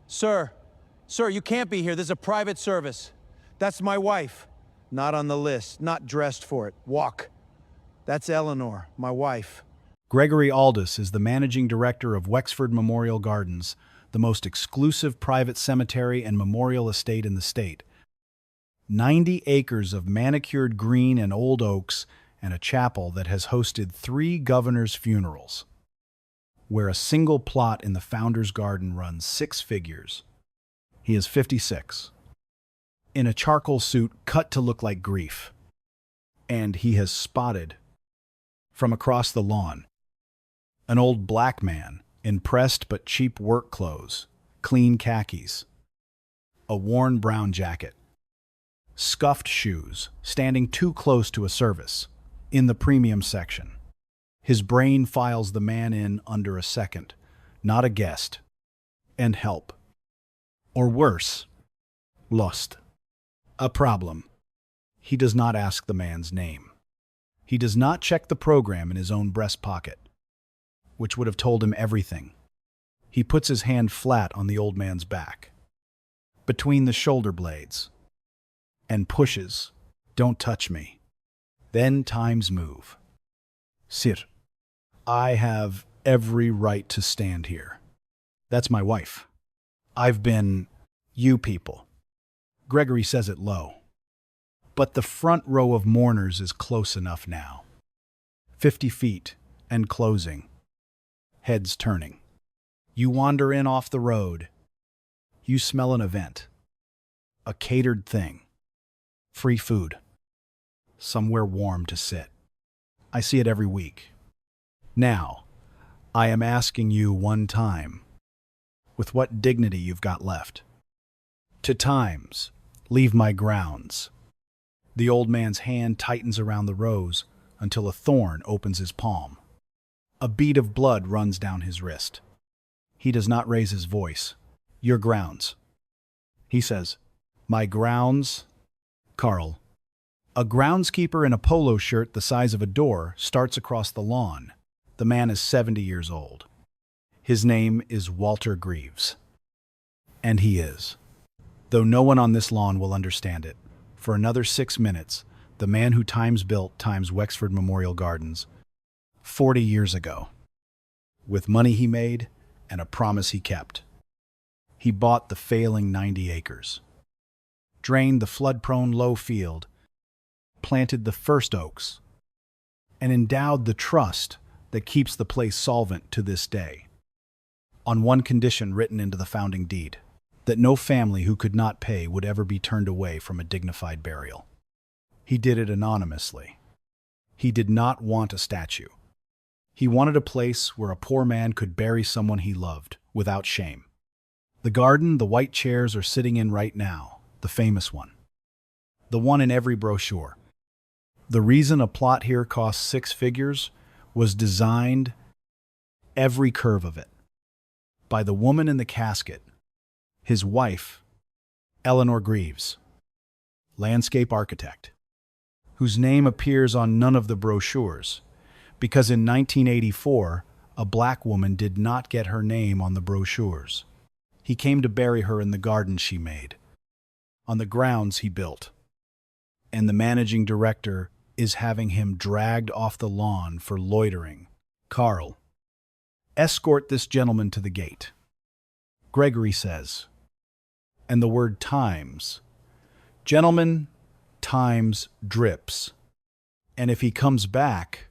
Sir, sir, you can't be here. This is a private service. That's my wife. Not on the list, not dressed for it. Walk. That's Eleanor, my wife. Gregory Aldous is the managing director of Wexford Memorial Gardens, the most exclusive private cemetery and memorial estate in the state. 90 acres of manicured green and old oaks and a chapel that has hosted 3 governors' funerals, where a single plot in the founder's garden runs 6 figures. He is 56, in a charcoal suit cut to look like grief, and he has spotted, from across the lawn, an old black man in pressed but cheap work clothes, clean khakis, a worn brown jacket, scuffed shoes, standing too close to a service, in the premium section. His brain files the man in under a second, not a guest, and help. Or worse, lost. A problem. He does not ask the man's name. He does not check the program in his own breast pocket, which would have told him everything. He puts his hand flat on the old man's back, between the shoulder blades, and pushes, "Don't touch me." Then times move. Sir, I have every right to stand here. That's my wife. I've been, you people. Gregory says it low. But the front row of mourners is close enough now. 50 feet, and closing. Heads turning. You wander in off the road. You smell an event. A catered thing. Free food. Somewhere warm to sit. I see it every week. Now, I am asking you one time, with what dignity you've got left. To times, leave my grounds. The old man's hand tightens around the rose until a thorn opens his palm. A bead of blood runs down his wrist. He does not raise his voice. Your grounds. He says, my grounds, Carl. A groundskeeper in a polo shirt the size of a door starts across the lawn. The man is 70 years old. His name is Walter Greaves. And he is. Though no one on this lawn will understand it, for another 6 minutes, the man who built Wexford Memorial Gardens 40 years ago. With money he made and a promise he kept. He bought the failing 90 acres, drained the flood-prone low field, planted the first oaks, and endowed the trust that keeps the place solvent to this day. On one condition written into the founding deed, that no family who could not pay would ever be turned away from a dignified burial. He did it anonymously. He did not want a statue. He wanted a place where a poor man could bury someone he loved, without shame. The garden the white chairs are sitting in right now, the famous one. The one in every brochure. The reason a plot here cost 6 figures was designed, every curve of it, by the woman in the casket, his wife, Eleanor Greaves, landscape architect, whose name appears on none of the brochures, because in 1984, a black woman did not get her name on the brochures. He came to bury her in the garden she made, on the grounds he built. And the managing director is having him dragged off the lawn for loitering. Carl, escort this gentleman to the gate. Gregory says, and the word times. Gentleman, times drips. And if he comes back,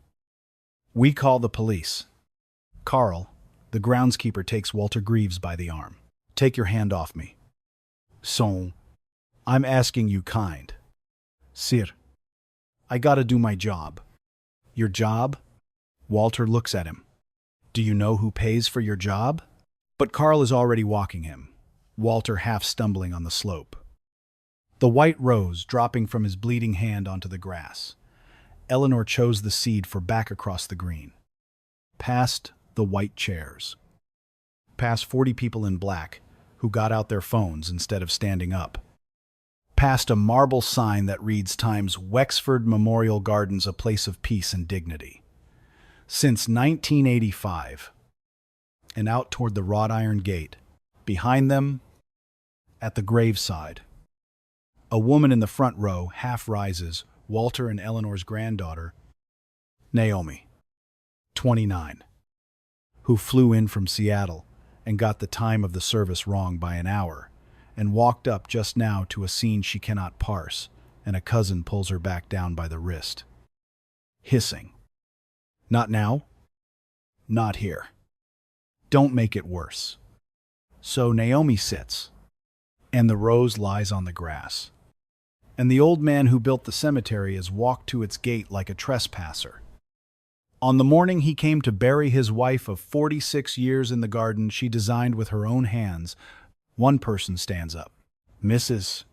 we call the police. Carl, the groundskeeper, takes Walter Greaves by the arm. Take your hand off me. So, I'm asking you kind. Sir, I gotta do my job. Your job? Walter looks at him. Do you know who pays for your job? But Carl is already walking him, Walter half stumbling on the slope. The white rose dropping from his bleeding hand onto the grass. Eleanor chose the seed for back across the green. Past the white chairs. Past 40 people in black who got out their phones instead of standing up. Past a marble sign that reads Wexford Memorial Gardens, a place of peace and dignity. Since 1985. And out toward the wrought iron gate. Behind them, at the graveside. A woman in the front row half rises, Walter and Eleanor's granddaughter, Naomi, 29, who flew in from Seattle and got the time of the service wrong by an hour, and walked up just now to a scene she cannot parse, and a cousin pulls her back down by the wrist. Hissing. Not now. Not here. Don't make it worse. So Naomi sits, and the rose lies on the grass. And the old man who built the cemetery has walked to its gate like a trespasser. On the morning he came to bury his wife of 46 years in the garden she designed with her own hands, one person stands up. Mrs.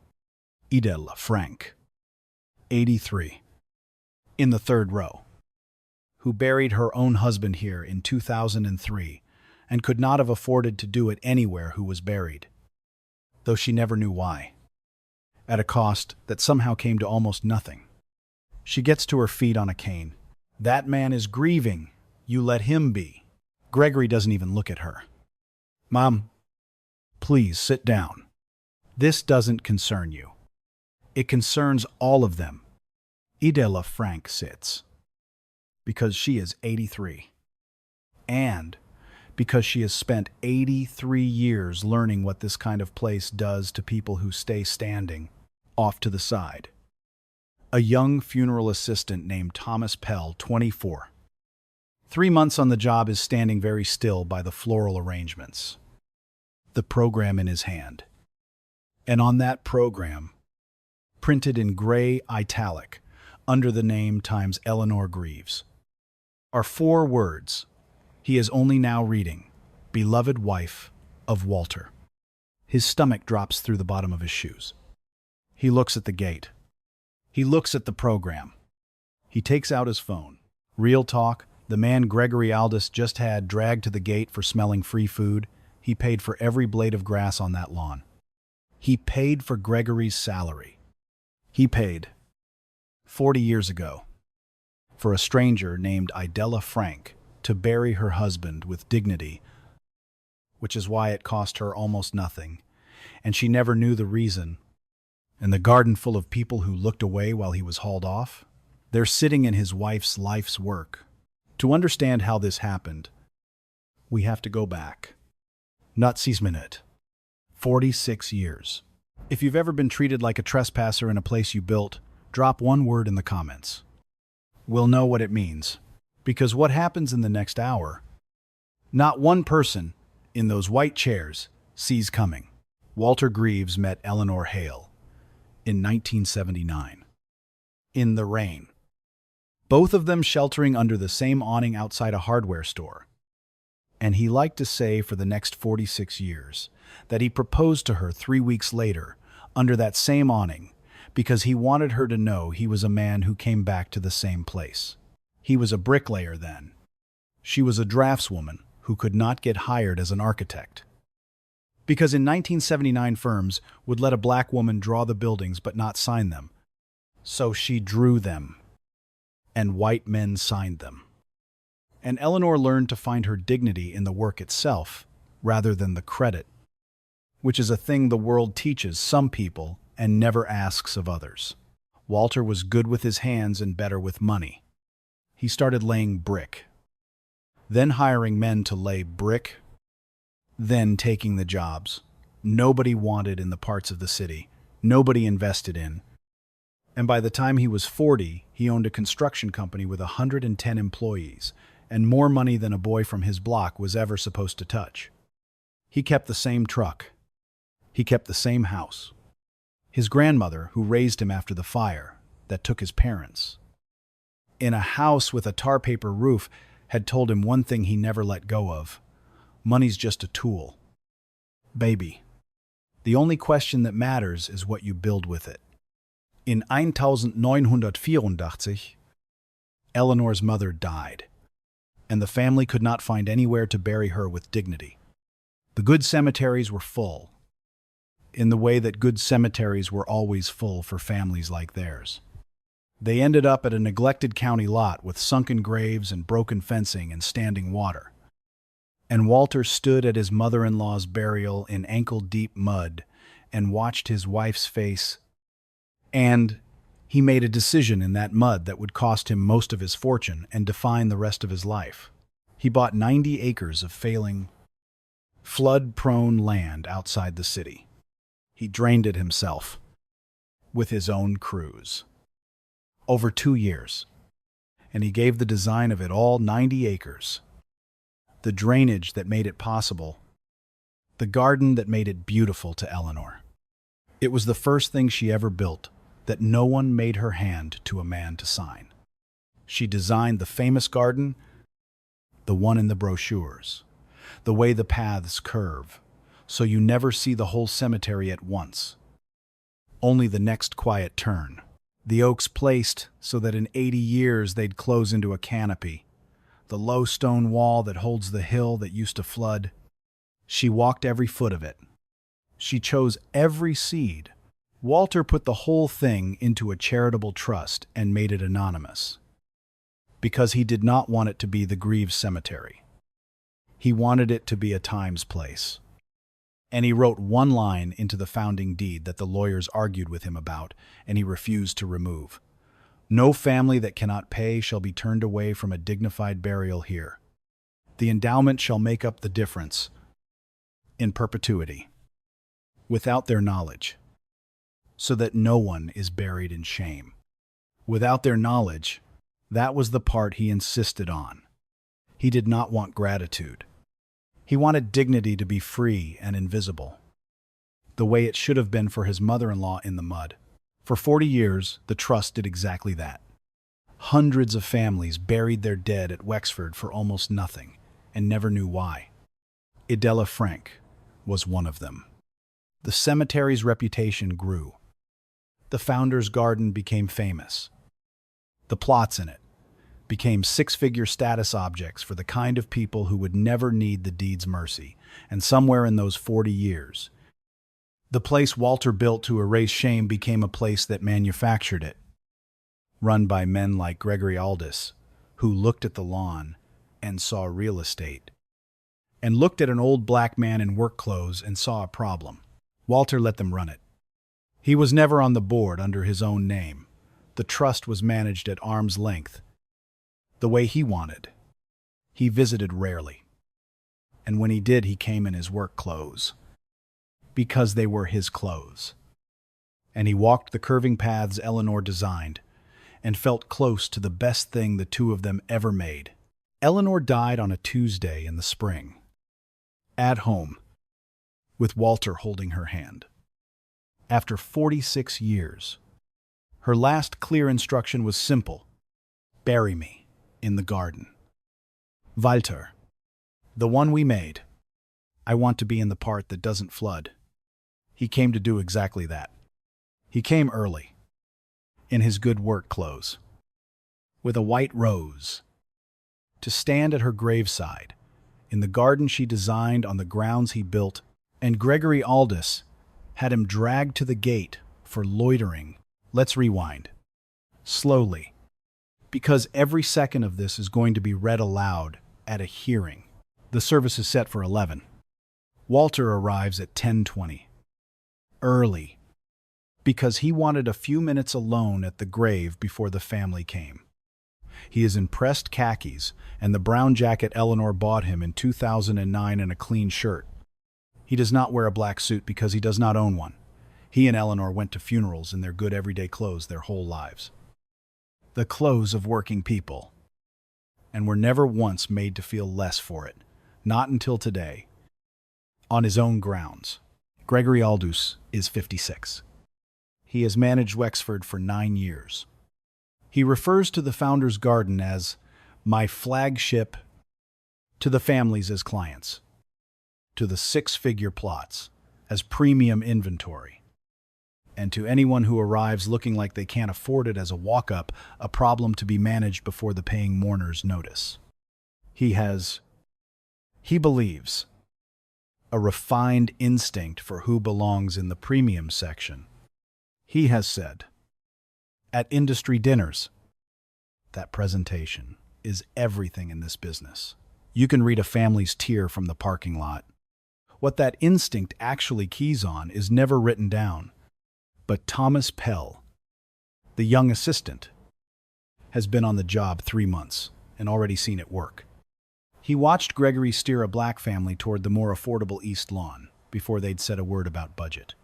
Idella Frank, 83, in the third row, who buried her own husband here in 2003 and could not have afforded to do it anywhere who was buried, though she never knew why, at a cost that somehow came to almost nothing. She gets to her feet on a cane. That man is grieving. You let him be. Gregory doesn't even look at her. Mom, please sit down. This doesn't concern you. It concerns all of them. Idella Frank sits. Because she is 83. And because she has spent 83 years learning what this kind of place does to people who stay standing, off to the side. A young funeral assistant named Thomas Pell, 24. 3 months on the job, is standing very still by the floral arrangements, the program in his hand. And on that program, printed in gray italic, under the name times Eleanor Greaves, are 4 words he is only now reading: beloved wife of Walter. His stomach drops through the bottom of his shoes. He looks at the gate. He looks at the program. He takes out his phone. Real talk, the man Gregory Aldous just had dragged to the gate for smelling free food, he paid for every blade of grass on that lawn. He paid for Gregory's salary. He paid, 40 years ago, for a stranger named Idella Frank to bury her husband with dignity, which is why it cost her almost nothing, and she never knew the reason. And the garden full of people who looked away while he was hauled off, they're sitting in his wife's life's work. To understand how this happened, we have to go back. Not 6 minutes. 46 years. If you've ever been treated like a trespasser in a place you built, drop 1 word in the comments. We'll know what it means. Because what happens in the next hour, not one person in those white chairs sees coming. Walter Greaves met Eleanor Hale in 1979. In the rain. Both of them sheltering under the same awning outside a hardware store. And he liked to say for the next 46 years that he proposed to her 3 weeks later under that same awning because he wanted her to know he was a man who came back to the same place. He was a bricklayer then. She was a draftswoman who could not get hired as an architect. Because in 1979 firms would let a black woman draw the buildings but not sign them. So she drew them, and white men signed them. And Eleanor learned to find her dignity in the work itself rather than the credit, which is a thing the world teaches some people and never asks of others. Walter was good with his hands and better with money. He started laying brick, then hiring men to lay brick, then taking the jobs nobody wanted in the parts of the city, nobody invested in. And by the time he was 40, he owned a construction company with 110 employees and more money than a boy from his block was ever supposed to touch. He kept the same truck. He kept the same house. His grandmother, who raised him after the fire that took his parents, in a house with a tar paper roof, had told him one thing he never let go of. Money's just a tool. Baby, the only question that matters is what you build with it. In 1984, Eleanor's mother died, and the family could not find anywhere to bury her with dignity. The good cemeteries were full, in the way that good cemeteries were always full for families like theirs. They ended up at a neglected county lot with sunken graves and broken fencing and standing water. And Walter stood at his mother-in-law's burial in ankle-deep mud and watched his wife's face. And he made a decision in that mud that would cost him most of his fortune and define the rest of his life. He bought 90 acres of failing, flood-prone land outside the city. He drained it himself with his own crews over 2 years, and he gave the design of it all 90 acres, the drainage that made it possible, the garden that made it beautiful to Eleanor. It was the first thing she ever built that no one made her hand to a man to sign. She designed the famous garden, the one in the brochures, the way the paths curve, so you never see the whole cemetery at once, only the next quiet turn. The oaks placed so that in 80 years they'd close into a canopy, the low stone wall that holds the hill that used to flood. She walked every foot of it. She chose every seed. Walter put the whole thing into a charitable trust and made it anonymous, because he did not want it to be the Greaves Cemetery. He wanted it to be a Times place. And he wrote one line into the founding deed that the lawyers argued with him about, and he refused to remove. No family that cannot pay shall be turned away from a dignified burial here. The endowment shall make up the difference in perpetuity, without their knowledge, so that no one is buried in shame. Without their knowledge, that was the part he insisted on. He did not want gratitude. He wanted dignity to be free and invisible, the way it should have been for his mother-in-law in the mud. For 40 years, the trust did exactly that. Hundreds of families buried their dead at Wexford for almost nothing, and never knew why. Idella Frank was one of them. The cemetery's reputation grew. The founder's garden became famous. The plots in it became six-figure status objects for the kind of people who would never need the deed's mercy. And somewhere in those 40 years, the place Walter built to erase shame became a place that manufactured it, run by men like Gregory Aldous, who looked at the lawn and saw real estate, and looked at an old black man in work clothes and saw a problem. Walter let them run it. He was never on the board under his own name. The trust was managed at arm's length, the way he wanted. He visited rarely, and when he did, he came in his work clothes, because they were his clothes. And he walked the curving paths Eleanor designed, and felt close to the best thing the two of them ever made. Eleanor died on a Tuesday in the spring, at home, with Walter holding her hand. After 46 years, her last clear instruction was simple: bury me in the garden. Walter, the one we made, I want to be in the part that doesn't flood. He came to do exactly that. He came early, in his good work clothes, with a white rose, to stand at her graveside, in the garden she designed on the grounds he built, and Gregory Aldous had him dragged to the gate for loitering. Let's rewind. Slowly, because every second of this is going to be read aloud at a hearing. The service is set for 11. Walter arrives at 10:20. Early, because he wanted a few minutes alone at the grave before the family came. He is in pressed khakis and the brown jacket Eleanor bought him in 2009 and a clean shirt. He does not wear a black suit because he does not own one. He and Eleanor went to funerals in their good everyday clothes their whole lives. The clothes of working people, and were never once made to feel less for it, not until today. On his own grounds, Gregory Aldous is 56. He has managed Wexford for 9 years. He refers to the founder's garden as my flagship, to the families as clients, to the six-figure plots as premium inventory, and to anyone who arrives looking like they can't afford it as a walk-up, a problem to be managed before the paying mourners notice. He believes, a refined instinct for who belongs in the premium section. He has said, at industry dinners, that presentation is everything in this business. You can read a family's tear from the parking lot. What that instinct actually keys on is never written down. But Thomas Pell, the young assistant, has been on the job 3 months and already seen it work. He watched Gregory steer a black family toward the more affordable East Lawn before they'd said a word about budget.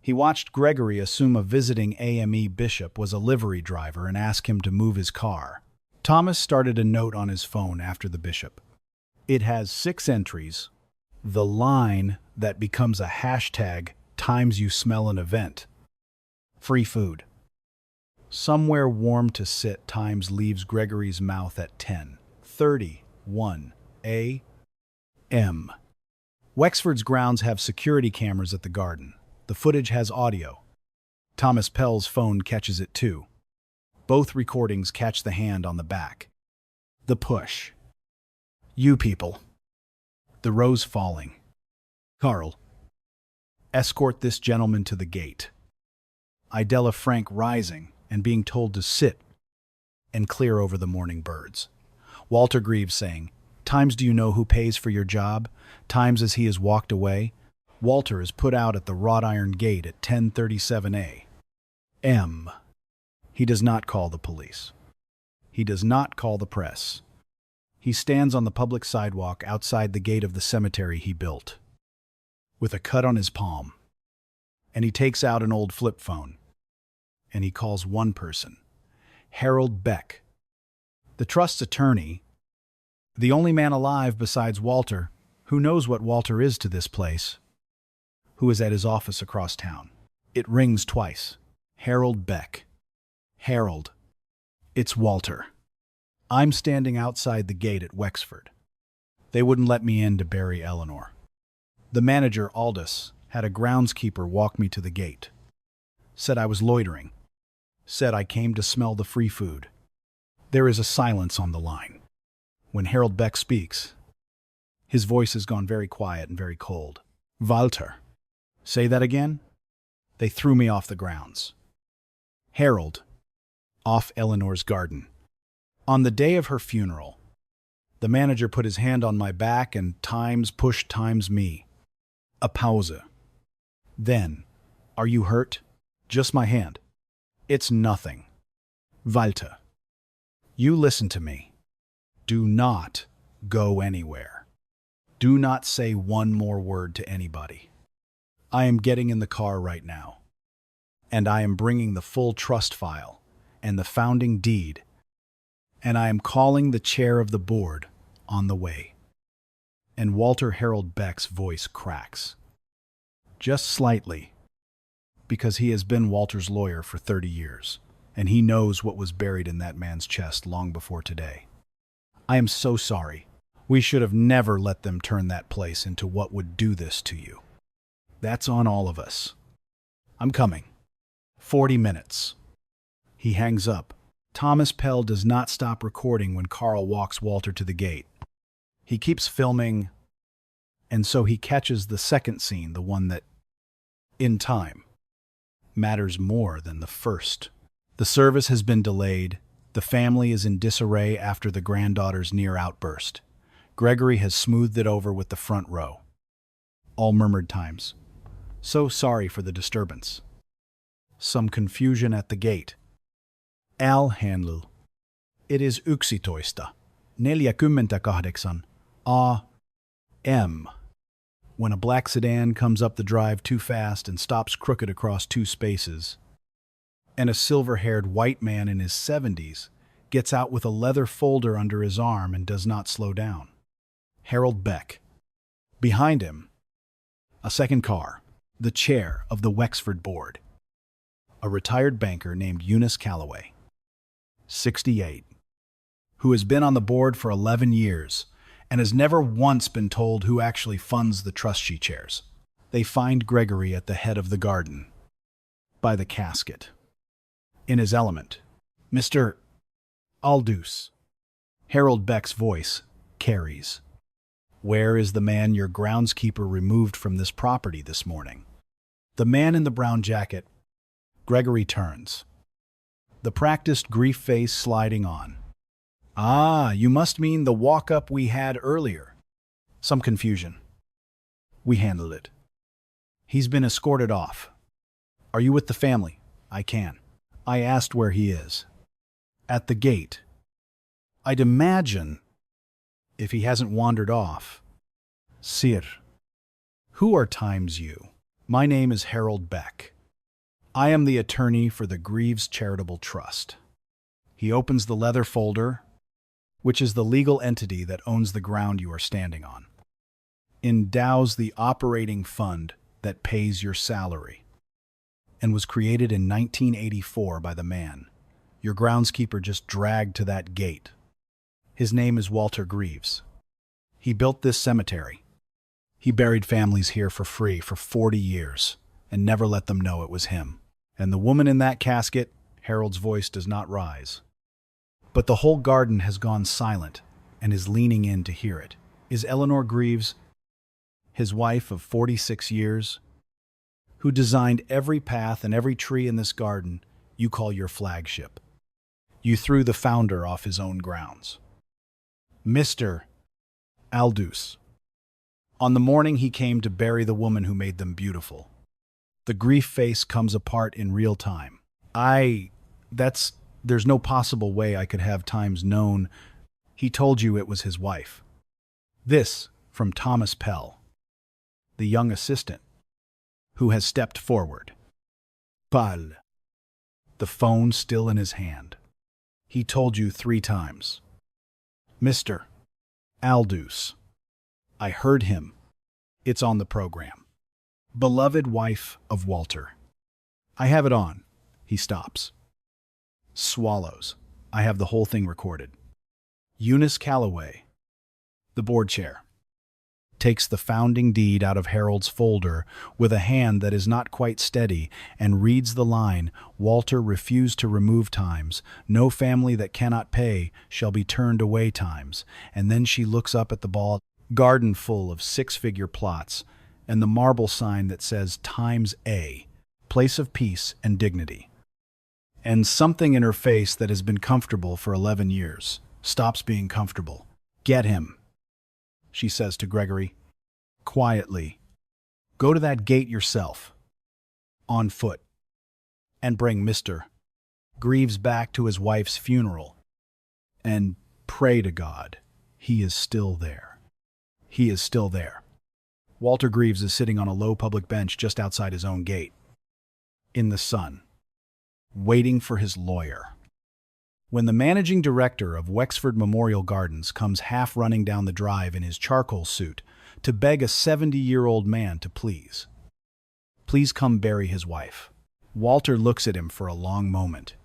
He watched Gregory assume a visiting AME bishop was a livery driver and ask him to move his car. Thomas started a note on his phone after the bishop. It has 6 entries. The line that becomes a hashtag times you smell an event. Free food. Somewhere warm to sit times leaves Gregory's mouth at 10:31 a.m. Wexford's grounds have security cameras at the garden. The footage has audio. Thomas Pell's phone catches it too. Both recordings catch the hand on the back. The push. You people. The rose falling. Carl. Escort this gentleman to the gate. Idella Frank rising and being told to sit and clear over the morning birds. Walter Greaves saying, "Times do you know who pays for your job? Times as he has walked away." Walter is put out at the wrought iron gate at 10:37 a.m. He does not call the police. He does not call the press. He stands on the public sidewalk outside the gate of the cemetery he built, with a cut on his palm. And he takes out an old flip phone. And he calls one person, Harold Beck, the trust's attorney, the only man alive besides Walter, who knows what Walter is to this place, who is at his office across town. It rings twice. Harold Beck. Harold. It's Walter. I'm standing outside the gate at Wexford. They wouldn't let me in to bury Eleanor. The manager, Aldous, had a groundskeeper walk me to the gate. Said I was loitering. Said I came to smell the free food. There is a silence on the line. When Harold Beck speaks, his voice has gone very quiet and very cold. Walter. Say that again? They threw me off the grounds. Harold. Off Eleanor's garden. On the day of her funeral, the manager put his hand on my back and times pushed times me. A pause. Then, are you hurt? Just my hand. It's nothing. Walter. You listen to me. Do not go anywhere. Do not say one more word to anybody. I am getting in the car right now, and I am bringing the full trust file and the founding deed, and I am calling the chair of the board on the way. And Walter Harold Beck's voice cracks. Just slightly, because he has been Walter's lawyer for 30 years, and he knows what was buried in that man's chest long before today. I am so sorry. We should have never let them turn that place into what would do this to you. That's on all of us. I'm coming. 40 minutes. He hangs up. Thomas Pell does not stop recording when Carl walks Walter to the gate. He keeps filming, and so he catches the second scene, the one that, in time, matters more than the first. The service has been delayed. The family is in disarray after the granddaughter's near outburst. Gregory has smoothed it over with the front row. All murmured times. So sorry for the disturbance. Some confusion at the gate. Al Hanlul. It is 11:48 a.m. when a black sedan comes up the drive too fast and stops crooked across 2 spaces, and a silver-haired white man in his 70s gets out with a leather folder under his arm and does not slow down. Harold Beck. Behind him, a second car, the chair of the Wexford board. A retired banker named Eunice Calloway, 68, who has been on the board for 11 years and has never once been told who actually funds the trust she chairs. They find Gregory at the head of the garden, by the casket. In his element, Mr. Aldous. Harold Beck's voice carries. Where is the man your groundskeeper removed from this property this morning? The man in the brown jacket. Gregory turns. The practiced grief face sliding on. Ah, you must mean the walk-up we had earlier. Some confusion. We handled it. He's been escorted off. Are you with the family? I can. I asked where he is. At the gate. I'd imagine, if he hasn't wandered off. Sir. Who are Times you? My name is Harold Beck. I am the attorney for the Greaves Charitable Trust. He opens the leather folder, which is the legal entity that owns the ground you are standing on. Endows the operating fund that pays your salary, and was created in 1984 by the man your groundskeeper just dragged to that gate. His name is Walter Greaves. He built this cemetery. He buried families here for free for 40 years and never let them know it was him. And the woman in that casket, Harold's voice does not rise. But the whole garden has gone silent and is leaning in to hear it. Is Eleanor Greaves, his wife of 46 years, who designed every path and every tree in this garden you call your flagship. You threw the founder off his own grounds. Mr. Aldous. On the morning he came to bury the woman who made them beautiful. The grief face comes apart in real time. There's no possible way I could have Times known. He told you it was his wife. This from Thomas Pell, the young assistant, who has stepped forward. Pal. The phone still in his hand. He told you 3 times. Mr. Aldous. I heard him. It's on the program. Beloved wife of Walter. I have it on. He stops. Swallows. I have the whole thing recorded. Eunice Calloway, the board chair, takes the founding deed out of Harold's folder with a hand that is not quite steady and reads the line, Walter refused to remove Times. No family that cannot pay shall be turned away Times. And then she looks up at the ball garden full of 6-figure plots and the marble sign that says Times A, place of peace and dignity. And something in her face that has been comfortable for 11 years stops being comfortable. Get him, she says to Gregory, quietly. Go to that gate yourself, on foot, and bring Mr. Greaves back to his wife's funeral. And pray to God, he is still there. He is still there. Walter Greaves is sitting on a low public bench just outside his own gate, in the sun, waiting for his lawyer. When the managing director of Wexford Memorial Gardens comes half running down the drive in his charcoal suit to beg a 70-year-old man to please come bury his wife. Walter looks at him for a long moment.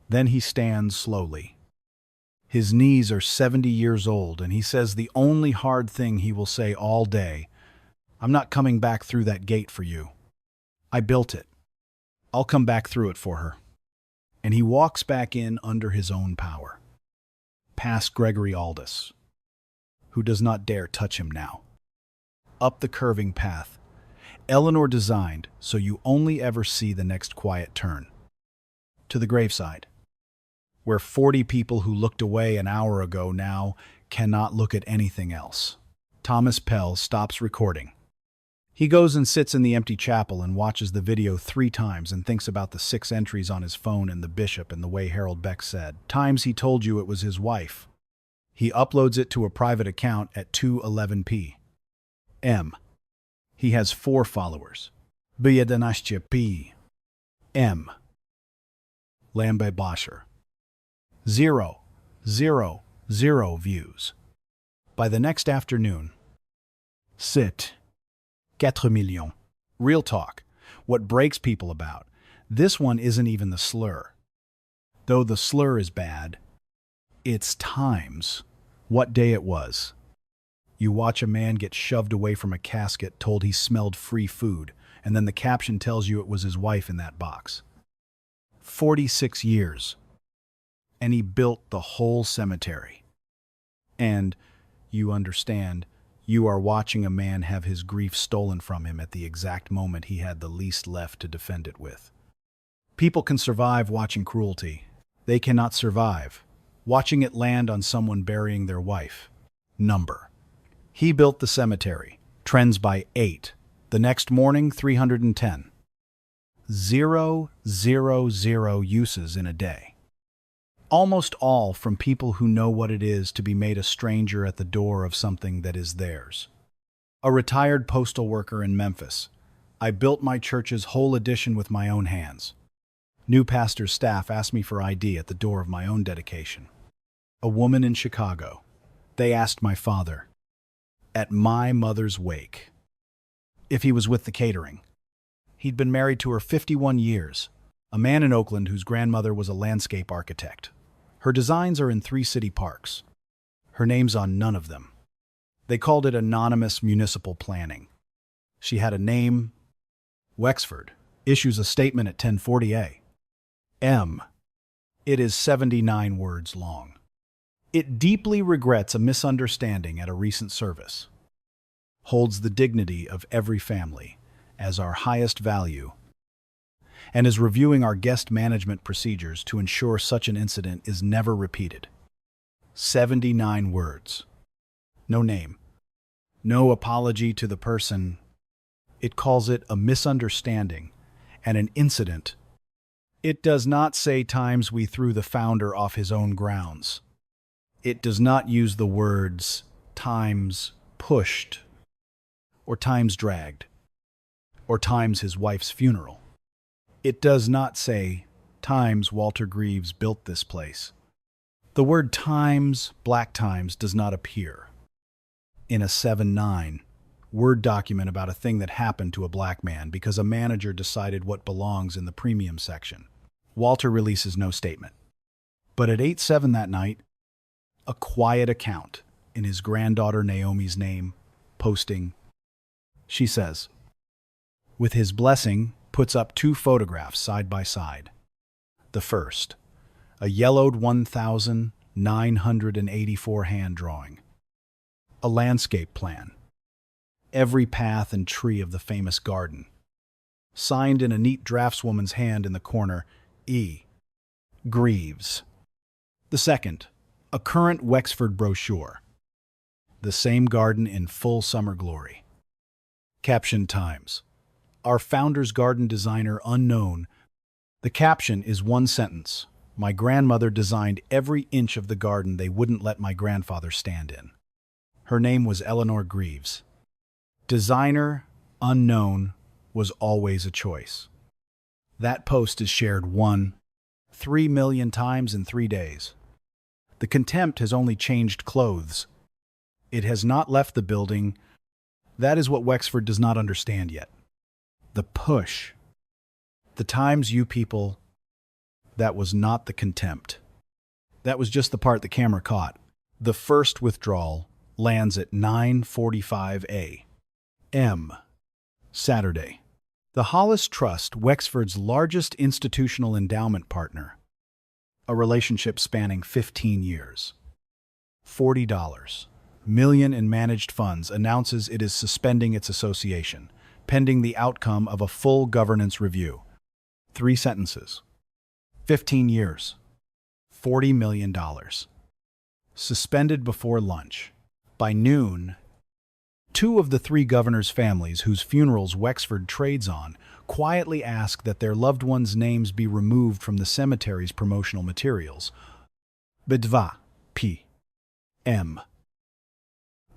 Then he stands slowly. His knees are 70 years old, and he says the only hard thing he will say all day, I'm not coming back through that gate for you. I built it. I'll come back through it for her. And he walks back in under his own power, past Gregory Aldous, who does not dare touch him now. Up the curving path, Eleanor designed so you only ever see the next quiet turn. To the graveside, where 40 people who looked away an hour ago now cannot look at anything else. Thomas Pell stops recording. He goes and sits in the empty chapel and watches the video 3 times and thinks about the 6 entries on his phone and the bishop and the way Harold Beck said. Times he told you it was his wife. He uploads it to a private account at 2:11 p.m. He has 4 followers. Biyadanashcha p.m. Lambe Bosher. 0, 0, 0 views. By the next afternoon, sit. 4 millions. Real talk. What breaks people about. This one isn't even the slur. Though the slur is bad, it's Times. What day it was. You watch a man get shoved away from a casket told he smelled free food, and then the caption tells you it was his wife in that box. 46 years. And he built the whole cemetery. And, you understand, you are watching a man have his grief stolen from him at the exact moment he had the least left to defend it with. People can survive watching cruelty. They cannot survive watching it land on someone burying their wife. Number. He built the cemetery, Trends by 8. The next morning, 310. 000 uses in a day. Almost all from people who know what it is to be made a stranger at the door of something that is theirs. A retired postal worker in Memphis. I built my church's whole addition with my own hands. New pastor's staff asked me for ID at the door of my own dedication. A woman in Chicago. They asked my father, at my mother's wake, if he was with the catering. He'd been married to her 51 years, a man in Oakland whose grandmother was a landscape architect. Her designs are in 3 city parks. Her name's on none of them. They called it anonymous municipal planning. She had a name. Wexford issues a statement at 10:40 a.m. It is 79 words long. It deeply regrets a misunderstanding at a recent service. Holds the dignity of every family as our highest value and is reviewing our guest management procedures to ensure such an incident is never repeated. 79 words. No name. No apology to the person. It calls it a misunderstanding and an incident. It does not say times we threw the founder off his own grounds. It does not use the words times pushed or times dragged or times his wife's funeral. It does not say times Walter Greaves built this place. The word times, black times, does not appear in a 7-9 Word document about a thing that happened to a black man because a manager decided what belongs in the premium section. Walter releases no statement. But at 8:07 that night, a quiet account in his granddaughter Naomi's name, posting, she says, with his blessing, puts up 2 photographs side by side. The first, a yellowed 1,984 hand drawing. A landscape plan. Every path and tree of the famous garden. Signed in a neat draftswoman's hand in the corner, E. Greaves. The second, a current Wexford brochure. The same garden in full summer glory. Caption times. Our founder's garden designer unknown. The caption is 1 sentence. My grandmother designed every inch of the garden they wouldn't let my grandfather stand in. Her name was Eleanor Greaves. Designer, unknown, was always a choice. That post is shared 3 million times in 3 days. The contempt has only changed clothes. It has not left the building. That is what Wexford does not understand yet. The push. The times you people, that was not the contempt. That was just the part the camera caught. The first withdrawal lands at 9:45 a.m. Saturday. The Hollis Trust, Wexford's largest institutional endowment partner. A relationship spanning 15 years. $40 million in managed funds announces it is suspending its association, pending the outcome of a full governance review. 3 sentences. 15 years. $40 million. Suspended before lunch. By noon, 2 of the 3 governors' families whose funerals Wexford trades on quietly ask that their loved ones' names be removed from the cemetery's promotional materials. Bidva, P.M.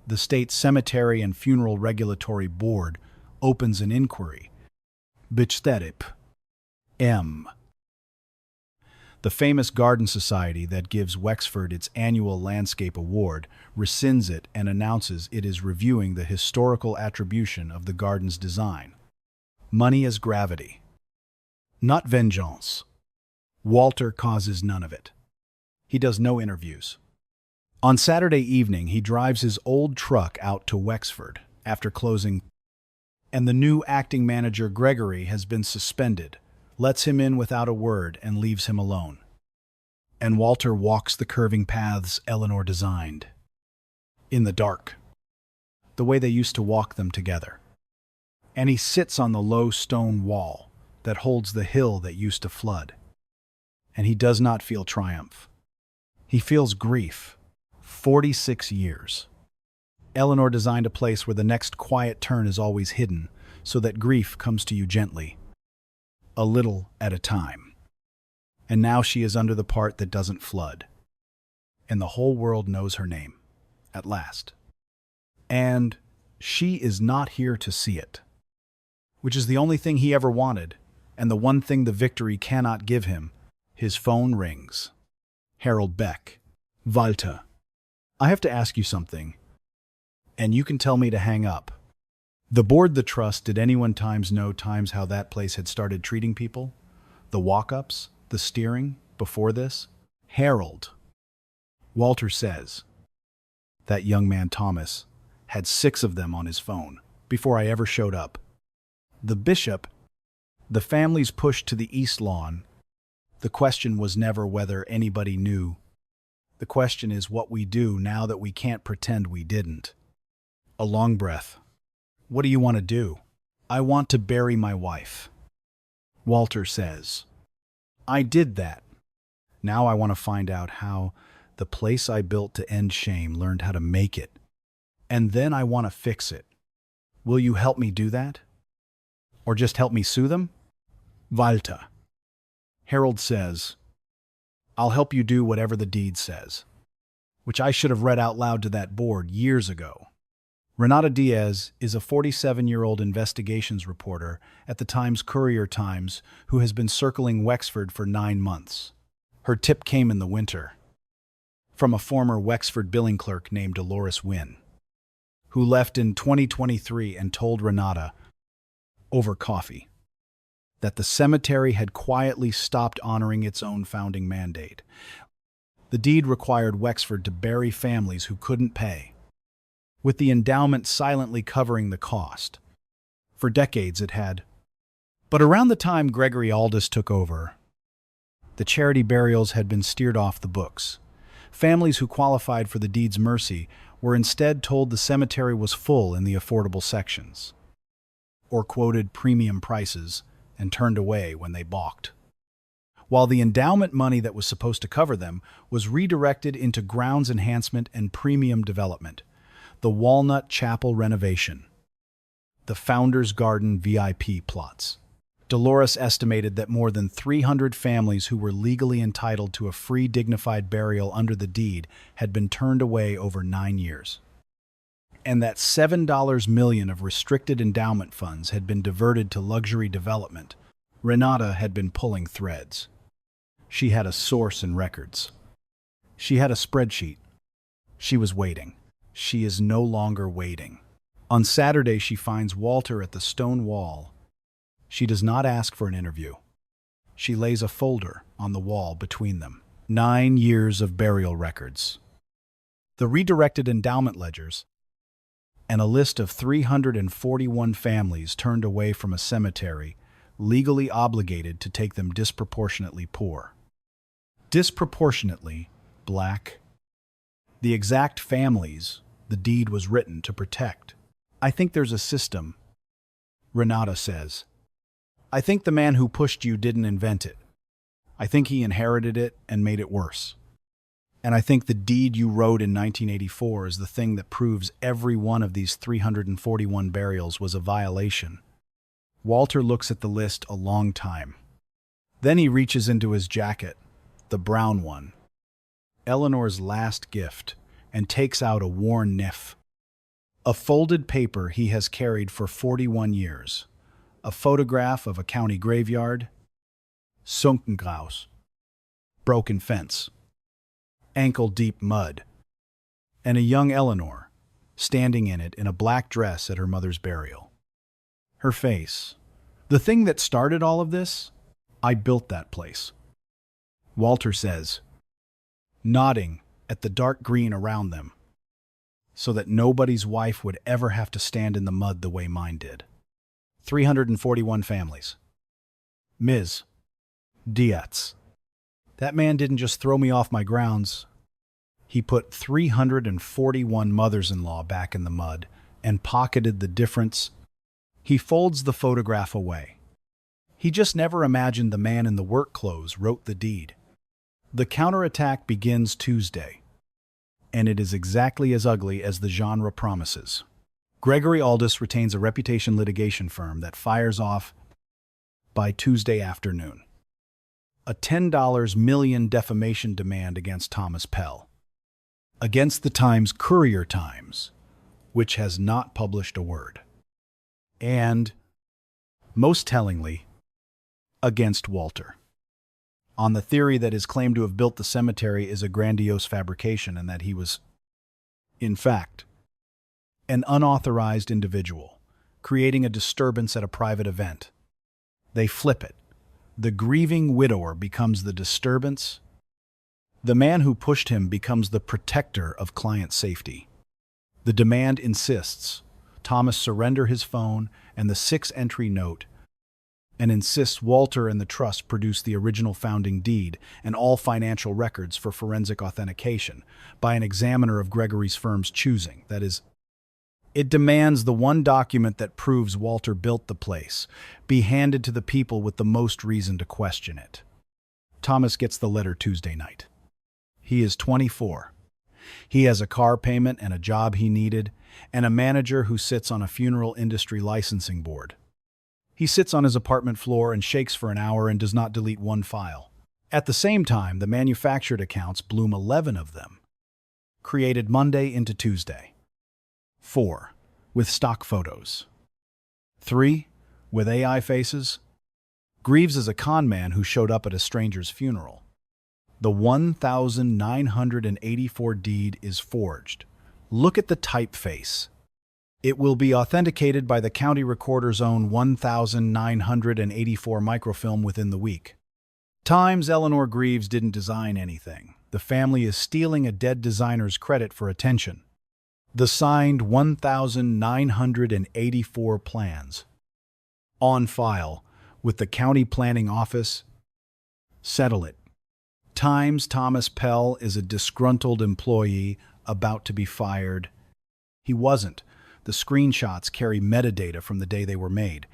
The State Cemetery and Funeral Regulatory Board opens an inquiry. Bichterip, M. The famous Garden Society that gives Wexford its annual landscape award rescinds it and announces it is reviewing the historical attribution of the garden's design. Money as gravity. Not vengeance. Walter causes none of it. He does no interviews. On Saturday evening, he drives his old truck out to Wexford after closing, and the new acting manager, Gregory, has been suspended, lets him in without a word, and leaves him alone. And Walter walks the curving paths Eleanor designed. In the dark. The way they used to walk them together. And he sits on the low stone wall that holds the hill that used to flood. And he does not feel triumph. He feels grief. 46 years. Eleanor designed a place where the next quiet turn is always hidden, so that grief comes to you gently, a little at a time. And now she is under the part that doesn't flood. And the whole world knows her name, at last. And she is not here to see it, which is the only thing he ever wanted, and the one thing the victory cannot give him. His phone rings. Harold Beck. Walter. I have to ask you something, and you can tell me to hang up. The board, the trust, did anyone know how that place had started treating people? The walk-ups, the steering, before this? Harold. Walter says. That young man Thomas had 6 of them on his phone before I ever showed up. The bishop, the families pushed to the east lawn. The question was never whether anybody knew. The question is what we do now that we can't pretend we didn't. A long breath. What do you want to do? I want to bury my wife. Walter says. I did that. Now I want to find out how the place I built to end shame learned how to make it. And then I want to fix it. Will you help me do that? Or just help me sue them? Walter. Harold says, I'll help you do whatever the deed says, which I should have read out loud to that board years ago. Renata Diaz is a 47-year-old investigations reporter at the Times-Courier-Times who has been circling Wexford for 9 months. Her tip came in the winter from a former Wexford billing clerk named Dolores Wynne, who left in 2023 and told Renata, over coffee, that the cemetery had quietly stopped honoring its own founding mandate. The deed required Wexford to bury families who couldn't pay, with the endowment silently covering the cost. For decades it had. But around the time Gregory Aldous took over, the charity burials had been steered off the books. Families who qualified for the deed's mercy were instead told the cemetery was full in the affordable sections, or quoted premium prices and turned away when they balked, while the endowment money that was supposed to cover them was redirected into grounds enhancement and premium development, the Walnut Chapel renovation, the Founders Garden VIP plots. Dolores estimated that more than 300 families who were legally entitled to a free, dignified burial under the deed had been turned away over 9 years, and that $7 million of restricted endowment funds had been diverted to luxury development. Renata had been pulling threads. She had a source in records. She had a spreadsheet. She was waiting. She is no longer waiting. On Saturday, she finds Walter at the stone wall. She does not ask for an interview. She lays a folder on the wall between them. 9 years of burial records, the redirected endowment ledgers, and a list of 341 families turned away from a cemetery legally obligated to take them disproportionately poor. Disproportionately black. The exact families the deed was written to protect. I think there's a system, Renata says. I think the man who pushed you didn't invent it. I think he inherited it and made it worse. And I think the deed you wrote in 1984 is the thing that proves every one of these 341 burials was a violation. Walter looks at the list a long time. Then he reaches into his jacket, the brown one, Eleanor's last gift, and takes out a worn NIF. A folded paper he has carried for 41 years. A photograph of a county graveyard, sunken Graus, broken fence, ankle-deep mud, and a young Eleanor standing in it in a black dress at her mother's burial. Her face. The thing that started all of this? I built that place. Walter says, nodding at the dark green around them, so that nobody's wife would ever have to stand in the mud the way mine did. 341 families. Ms. Diaz. That man didn't just throw me off my grounds. He put 341 mothers-in-law back in the mud and pocketed the difference. He folds the photograph away. He just never imagined the man in the work clothes wrote the deed. The counterattack begins Tuesday. and it is exactly as ugly as the genre promises. Gregory Aldous retains a reputation litigation firm that fires off by Tuesday afternoon. A $10 million defamation demand against Thomas Pell. Against the Times Courier-Times, which has not published a word. And, most tellingly, against Walter, on the theory that his claim to have built the cemetery is a grandiose fabrication and that he was, in fact, an unauthorized individual, creating a disturbance at a private event. They flip it. The grieving widower becomes the disturbance. The man who pushed him becomes the protector of client safety. The demand insists Thomas surrender his phone and the 6-entry note, and insists Walter and the trust produce the original founding deed and all financial records for forensic authentication by an examiner of Gregory's firm's choosing. That is, it demands the one document that proves Walter built the place be handed to the people with the most reason to question it. Thomas gets the letter Tuesday night. He is 24. He has a car payment and a job he needed, and a manager who sits on a funeral industry licensing board. He sits on his apartment floor and shakes for an hour and does not delete one file. At the same time, the manufactured accounts bloom 11 of them, created Monday into Tuesday. 4. With stock photos. 3. With AI faces. Greaves is a con man who showed up at a stranger's funeral. The 1984 deed is forged. Look at the typeface. It will be authenticated by the county recorder's own 1984 microfilm within the week. Times Eleanor Greaves didn't design anything. The family is stealing a dead designer's credit for attention. The signed 1984 plans. On file with the county planning office. Settle it. Times Thomas Pell is a disgruntled employee about to be fired. He wasn't. The screenshots carry metadata from the day they were made.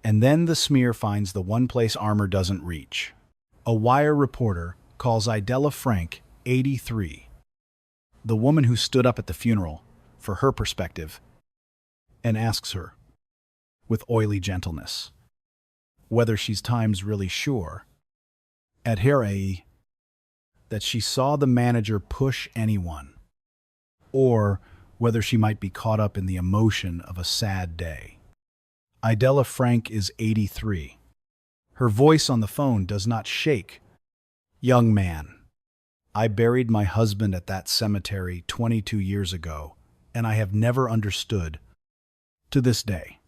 And then the smear finds the one place armor doesn't reach. A Wire reporter calls Idella Frank, 83, the woman who stood up at the funeral, for her perspective, and asks her, with oily gentleness, whether she's Times really sure, at her age, that she saw the manager push anyone, or whether she might be caught up in the emotion of a sad day. Idella Frank is 83. Her voice on the phone does not shake. Young man, I buried my husband at that cemetery 22 years ago, and I have never understood, to this day,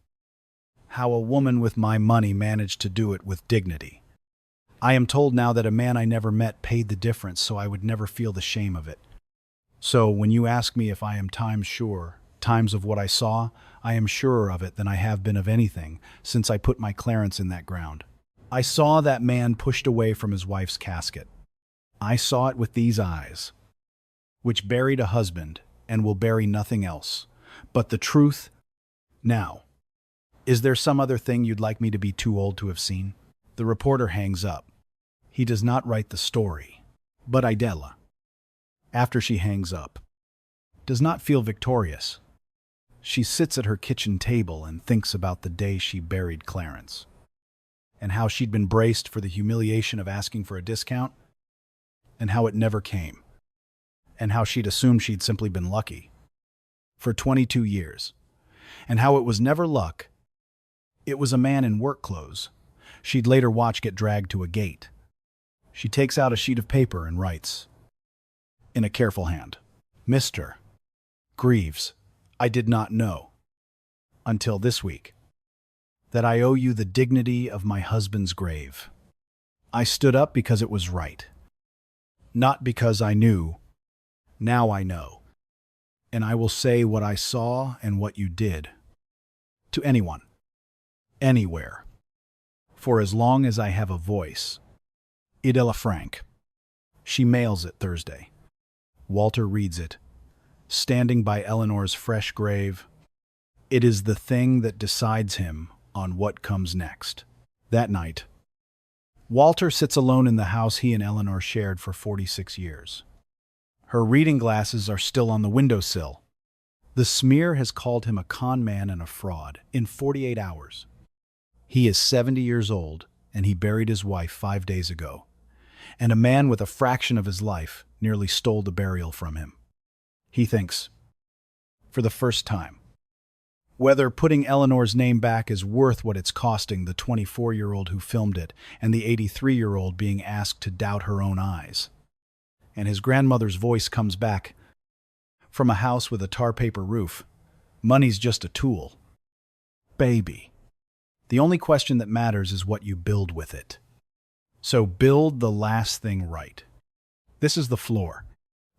how a woman with my money managed to do it with dignity. I am told now that a man I never met paid the difference so I would never feel the shame of it. So when you ask me if I am Times sure, Times of what I saw, I am surer of it than I have been of anything since I put my Clarence in that ground. I saw that man pushed away from his wife's casket. I saw it with these eyes, which buried a husband and will bury nothing else. But the truth, now, is there some other thing you'd like me to be too old to have seen? The reporter hangs up. He does not write the story, but Idella, after she hangs up, does not feel victorious. She sits at her kitchen table and thinks about the day she buried Clarence, and how she'd been braced for the humiliation of asking for a discount, and how it never came, and how she'd assumed she'd simply been lucky for 22 years, and how it was never luck. It was a man in work clothes she'd later watch get dragged to a gate. She takes out a sheet of paper and writes, in a careful hand, Mr. Greaves, I did not know, until this week, that I owe you the dignity of my husband's grave. I stood up because it was right, not because I knew. Now I know, and I will say what I saw and what you did, to anyone, anywhere, for as long as I have a voice. Idella Frank. She mails it Thursday. Walter reads it, standing by Eleanor's fresh grave. It is the thing that decides him on what comes next. That night, Walter sits alone in the house he and Eleanor shared for 46 years. Her reading glasses are still on the windowsill. The smear has called him a con man and a fraud in 48 hours. He is 70 years old, and he buried his wife 5 days ago. And a man with a fraction of his life nearly stole the burial from him. He thinks, for the first time, whether putting Eleanor's name back is worth what it's costing the 24-year-old who filmed it and the 83-year-old being asked to doubt her own eyes. And his grandmother's voice comes back from a house with a tar paper roof. Money's just a tool. Baby. The only question that matters is what you build with it. So build the last thing right. This is the floor.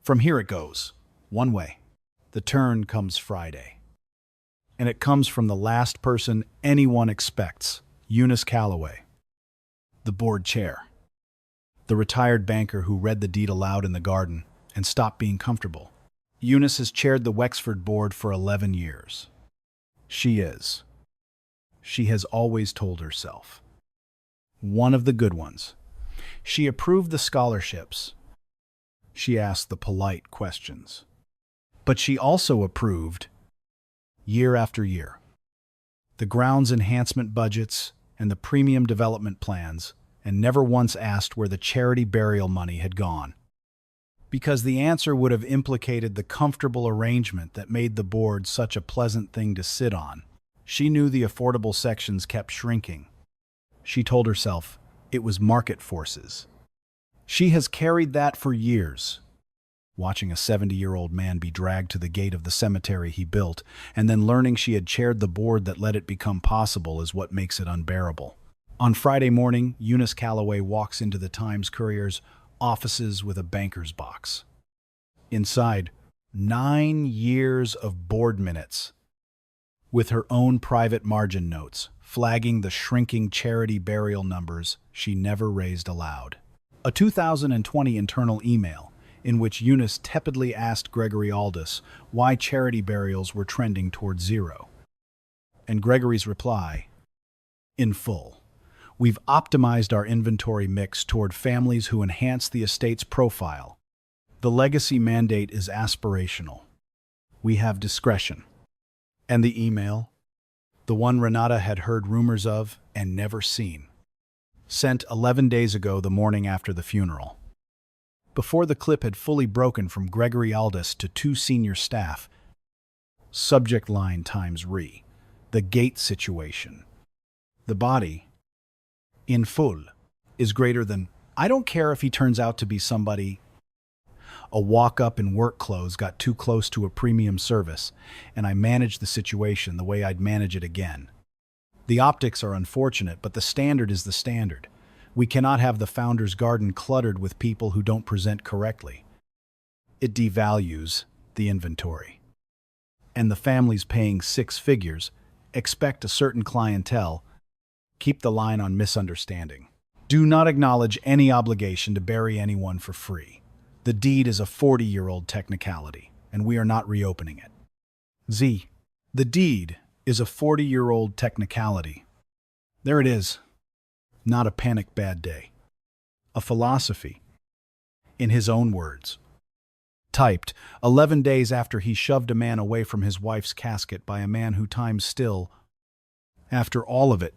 From here it goes. One way. The turn comes Friday. And it comes from the last person anyone expects, Eunice Calloway, the board chair, the retired banker who read the deed aloud in the garden and stopped being comfortable. Eunice has chaired the Wexford board for 11 years. She has always told herself, one of the good ones. She approved the scholarships. She asked the polite questions. But she also approved, year after year, the grounds enhancement budgets and the premium development plans, and never once asked where the charity burial money had gone. Because the answer would have implicated the comfortable arrangement that made the board such a pleasant thing to sit on. She knew the affordable sections kept shrinking. She told herself it was market forces. She has carried that for years, watching a 70-year-old man be dragged to the gate of the cemetery he built, and then learning she had chaired the board that let it become possible is what makes it unbearable. On Friday morning, Eunice Calloway walks into the Times-Courier's offices with a banker's box. Inside, 9 years of board minutes, with her own private margin notes, flagging the shrinking charity burial numbers she never raised aloud. A 2020 internal email, in which Eunice tepidly asked Gregory Aldous why charity burials were trending toward zero. And Gregory's reply, in full, we've optimized our inventory mix toward families who enhance the estate's profile. The legacy mandate is aspirational. We have discretion. And the email, the one Renata had heard rumors of and never seen, sent 11 days ago, the morning after the funeral. Before the clip had fully broken from Gregory Aldous to 2 senior staff. Subject line times re. The gate situation. The body, in full, is greater than, I don't care if he turns out to be somebody. A walk-up in work clothes got too close to a premium service, and I managed the situation the way I'd manage it again. The optics are unfortunate, but the standard is the standard. We cannot have the founder's garden cluttered with people who don't present correctly. It devalues the inventory. And the families paying 6 figures expect a certain clientele. Keep the line on misunderstanding. Do not acknowledge any obligation to bury anyone for free. The deed is a 40-year-old technicality, and we are not reopening it. Z. The deed is a 40-year-old technicality. There it is. Not a panic bad day. A philosophy. In his own words. Typed 11 days after he shoved a man away from his wife's casket by a man who times still, after all of it,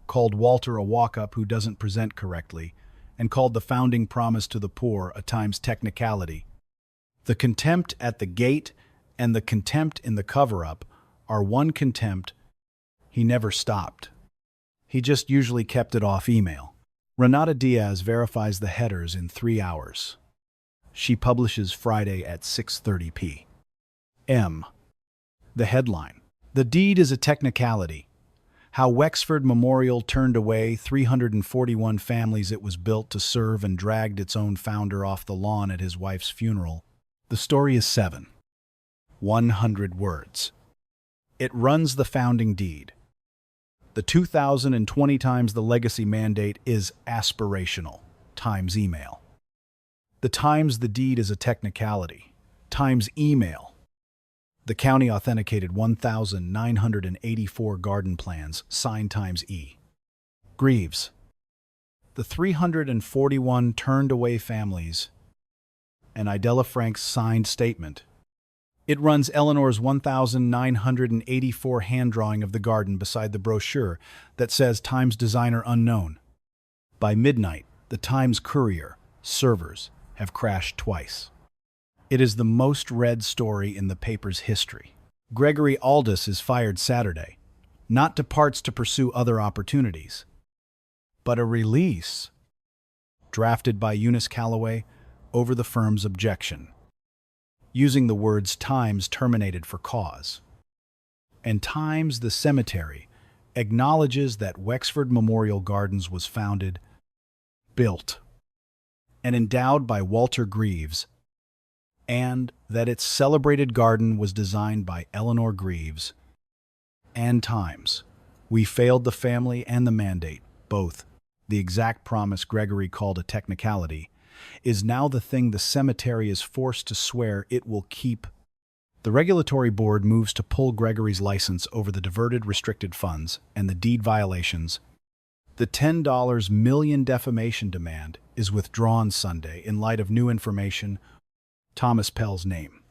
called Walter a walk-up who doesn't present correctly, and called the founding promise to the poor a times technicality. The contempt at the gate and the contempt in the cover-up are one contempt. He never stopped. He just usually kept it off email. Renata Diaz verifies the headers in 3 hours. She publishes Friday at 6:30 p.m. The headline. The deed is a technicality. How Wexford Memorial turned away 341 families it was built to serve and dragged its own founder off the lawn at his wife's funeral. The story is 100 words. It runs the founding deed. The 2020 times the legacy mandate is aspirational, times email. The times the deed is a technicality, times email. The county authenticated 1,984 garden plans, signed times E. Greaves. The 341 turned away families and Idella Frank's signed statement. It runs Eleanor's 1984 hand drawing of the garden beside the brochure that says Times designer unknown. By midnight, the Times Courier servers have crashed twice. It is the most read story in the paper's history. Gregory Aldous is fired Saturday, not to parts to pursue other opportunities, but a release drafted by Eunice Callaway over the firm's objection, using the words Times terminated for cause. And Times, the cemetery, acknowledges that Wexford Memorial Gardens was founded, built, and endowed by Walter Greaves, and that its celebrated garden was designed by Eleanor Greaves. And Times, we failed the family and the mandate, both. The exact promise Gregory called a technicality is now the thing the cemetery is forced to swear it will keep. The regulatory board moves to pull Gregory's license over the diverted restricted funds and the deed violations. The $10 million defamation demand is withdrawn Sunday in light of new information. Thomas Pell's name,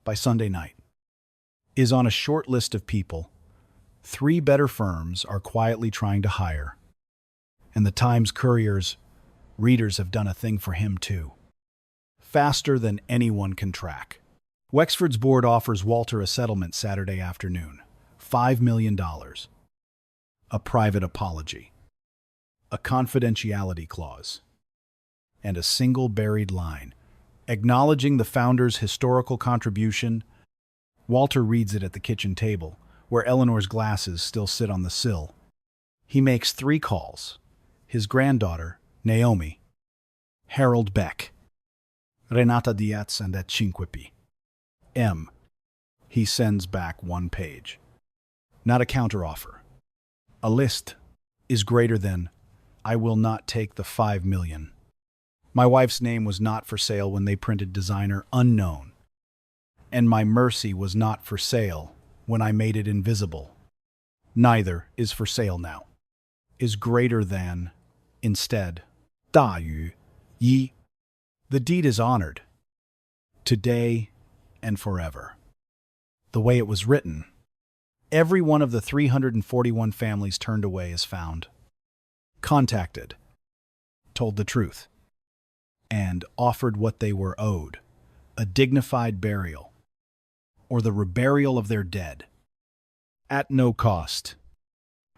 by Sunday night, is on a short list of people 3 better firms are quietly trying to hire. And the Times Courier's readers have done a thing for him too. Faster than anyone can track. Wexford's board offers Walter a settlement Saturday afternoon. $5 million. A private apology. A confidentiality clause. And a single buried line, acknowledging the founder's historical contribution. Walter reads it at the kitchen table, where Eleanor's glasses still sit on the sill. He makes 3 calls. His granddaughter, Naomi, Harold Beck, Renata Diaz, and at Cinquepi. M. He sends back 1 page. Not a counteroffer. A list is greater than, I will not take the $5 million. My wife's name was not for sale when they printed designer unknown. And my mercy was not for sale when I made it invisible. Neither is for sale now. Is greater than, instead, 大于一. The deed is honored, today and forever. The way it was written, every one of the 341 families turned away is found, contacted, told the truth, and offered what they were owed, a dignified burial, or the reburial of their dead, at no cost.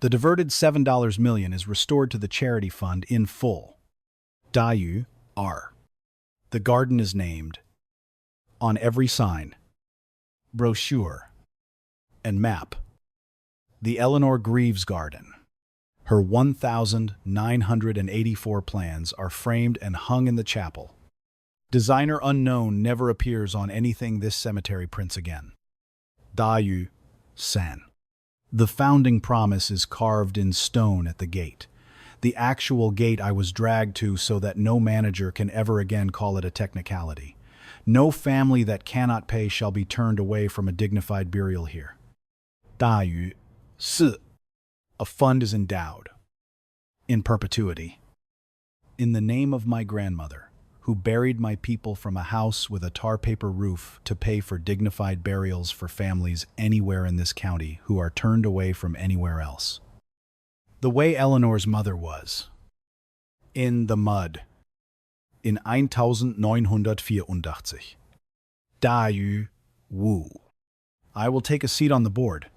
The diverted $7 million is restored to the charity fund in full. Dayu R. The garden is named on every sign, brochure, and map. The Eleanor Greaves Garden. Her 1,984 plans are framed and hung in the chapel. Designer unknown never appears on anything this cemetery prints again. Dayu San. The founding promise is carved in stone at the gate. The actual gate I was dragged to so that no manager can ever again call it a technicality. No family that cannot pay shall be turned away from a dignified burial here. Dayu Si. A fund is endowed, in perpetuity, in the name of my grandmother, who buried my people from a house with a tar paper roof to pay for dignified burials for families anywhere in this county who are turned away from anywhere else. The way Eleanor's mother was. In the mud. In 1984. Dayu Wu. I will take a seat on the board,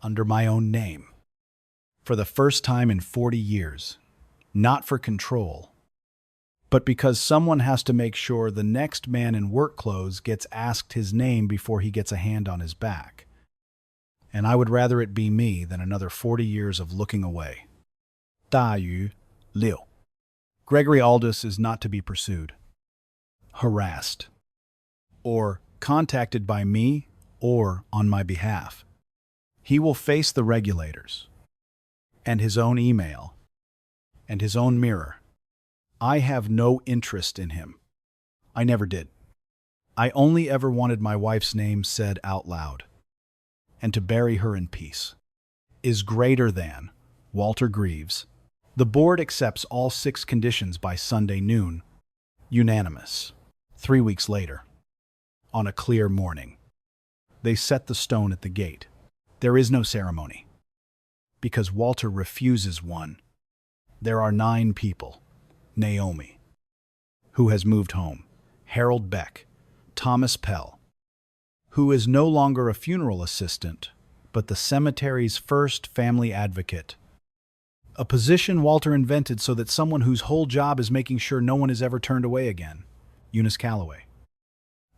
under my own name, for the first time in 40 years, not for control, but because someone has to make sure the next man in work clothes gets asked his name before he gets a hand on his back. And I would rather it be me than another 40 years of looking away. Dayu Liu. Gregory Aldous is not to be pursued, harassed, or contacted by me or on my behalf. He will face the regulators, and his own email, and his own mirror. I have no interest in him. I never did. I only ever wanted my wife's name said out loud, and to bury her in peace. Is greater than Walter Greaves. The board accepts all 6 conditions by Sunday noon. Unanimous. 3 weeks later, on a clear morning, they set the stone at the gate. There is no ceremony, because Walter refuses one. There are 9 people. Naomi, who has moved home, Harold Beck, Thomas Pell, who is no longer a funeral assistant, but the cemetery's first family advocate, a position Walter invented so that someone whose whole job is making sure no one is ever turned away again, Eunice Calloway,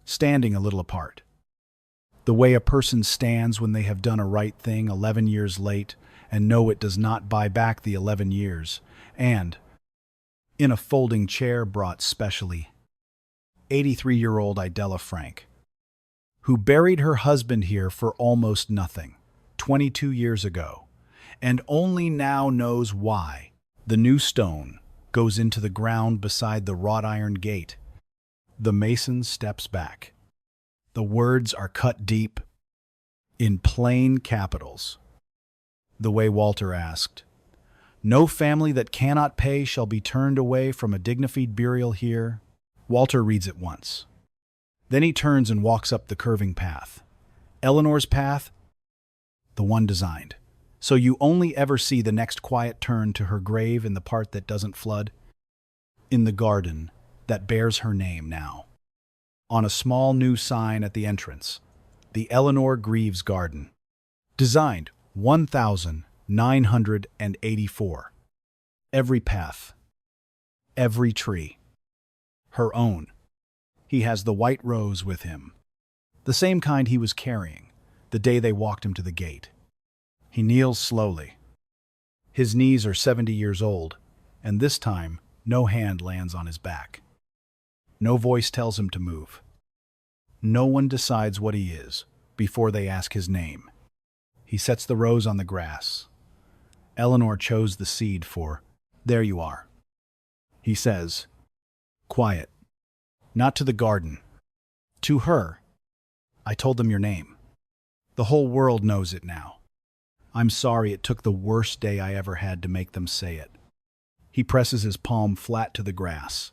standing a little apart. The way a person stands when they have done a right thing 11 years late and know it does not buy back the 11 years, and, in a folding chair brought specially, 83-year-old Idella Frank, who buried her husband here for almost nothing, 22 years ago, and only now knows why. The new stone goes into the ground beside the wrought iron gate. The mason steps back. The words are cut deep, in plain capitals, the way Walter asked. No family that cannot pay shall be turned away from a dignified burial here. Walter reads it once. Then he turns and walks up the curving path. Eleanor's path, the one designed. So you only ever see the next quiet turn to her grave in the part that doesn't flood. In the garden that bears her name now. On a small new sign at the entrance, the Eleanor Greaves Garden. Designed 1984. Every path, every tree, her own. He has the white rose with him, the same kind he was carrying the day they walked him to the gate. He kneels slowly. His knees are 70 years old, and this time no hand lands on his back. No voice tells him to move. No one decides what he is before they ask his name. He sets the rose on the grass. Eleanor chose the seed for, "There you are." He says, "Quiet. Not to the garden. To her. I told them your name. The whole world knows it now. I'm sorry it took the worst day I ever had to make them say it." He presses his palm flat to the grass.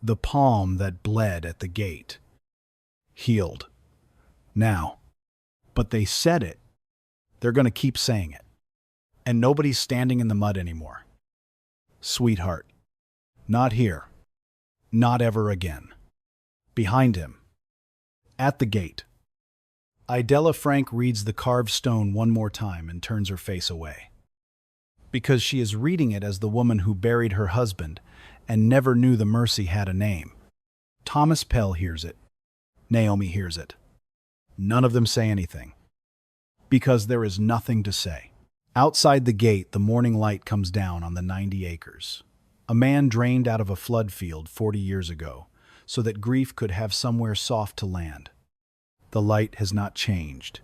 The palm that bled at the gate. Healed. Now. But they said it. They're going to keep saying it. And nobody's standing in the mud anymore. Sweetheart. Not here. Not ever again. Behind him. At the gate. Idella Frank reads the carved stone one more time and turns her face away. Because she is reading it as the woman who buried her husband and never knew the mercy had a name. Thomas Pell hears it. Naomi hears it. None of them say anything. Because there is nothing to say. Outside the gate, the morning light comes down on the 90 acres. A man drained out of a flood field 40 years ago, so that grief could have somewhere soft to land. The light has not changed.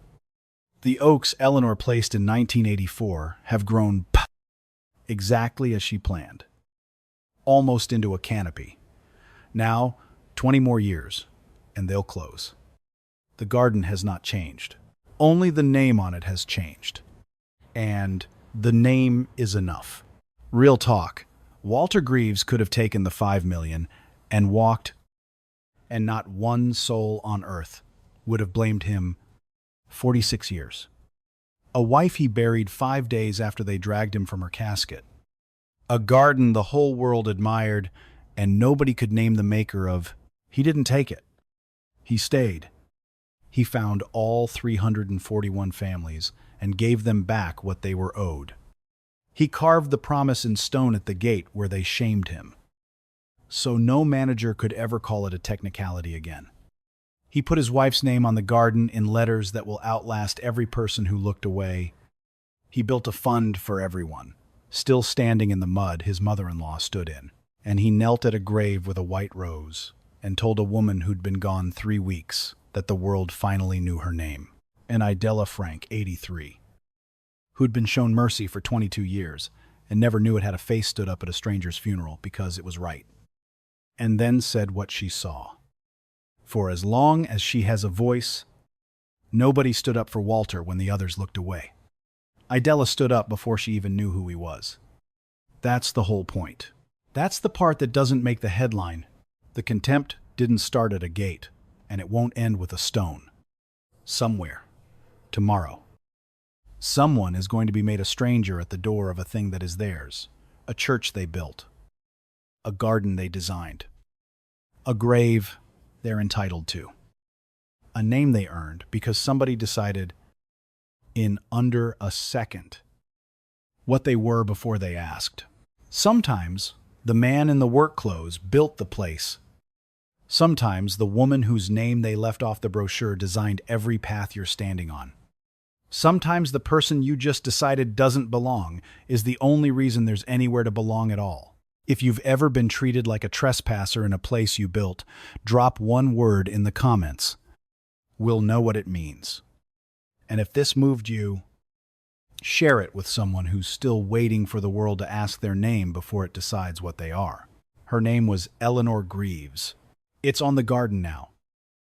The oaks Eleanor placed in 1984 have grown exactly as she planned. Almost into a canopy. Now, 20 more years, and they'll close. The garden has not changed. Only the name on it has changed. And the name is enough. Real talk. Walter Greaves could have taken the $5 million and walked, and not one soul on earth would have blamed him. 46 years. A wife he buried 5 days after they dragged him from her casket. A garden the whole world admired, and nobody could name the maker of. He didn't take it. He stayed. He found all 341 families and gave them back what they were owed. He carved the promise in stone at the gate where they shamed him. So no manager could ever call it a technicality again. He put his wife's name on the garden in letters that will outlast every person who looked away. He built a fund for everyone. Still standing in the mud his mother-in-law stood in, and he knelt at a grave with a white rose and told a woman who'd been gone 3 weeks that the world finally knew her name, an Idella Frank, 83, who'd been shown mercy for 22 years and never knew it had a face stood up at a stranger's funeral because it was right, and then said what she saw. For as long as she has a voice, nobody stood up for Walter when the others looked away. Idella stood up before she even knew who he was. That's the whole point. That's the part that doesn't make the headline. The contempt, didn't start at a gate, and it won't end with a stone. Somewhere, tomorrow, someone is going to be made a stranger at the door of a thing that is theirs, a church they built, a garden they designed, a grave they're entitled to, a name they earned because somebody decided in under a second what they were before they asked. Sometimes the man in the work clothes built the place. Sometimes the woman whose name they left off the brochure designed every path you're standing on. Sometimes the person you just decided doesn't belong is the only reason there's anywhere to belong at all. If you've ever been treated like a trespasser in a place you built, drop one word in the comments. We'll know what it means. And if this moved you, share it with someone who's still waiting for the world to ask their name before it decides what they are. Her name was Eleanor Greaves. It's on the garden now.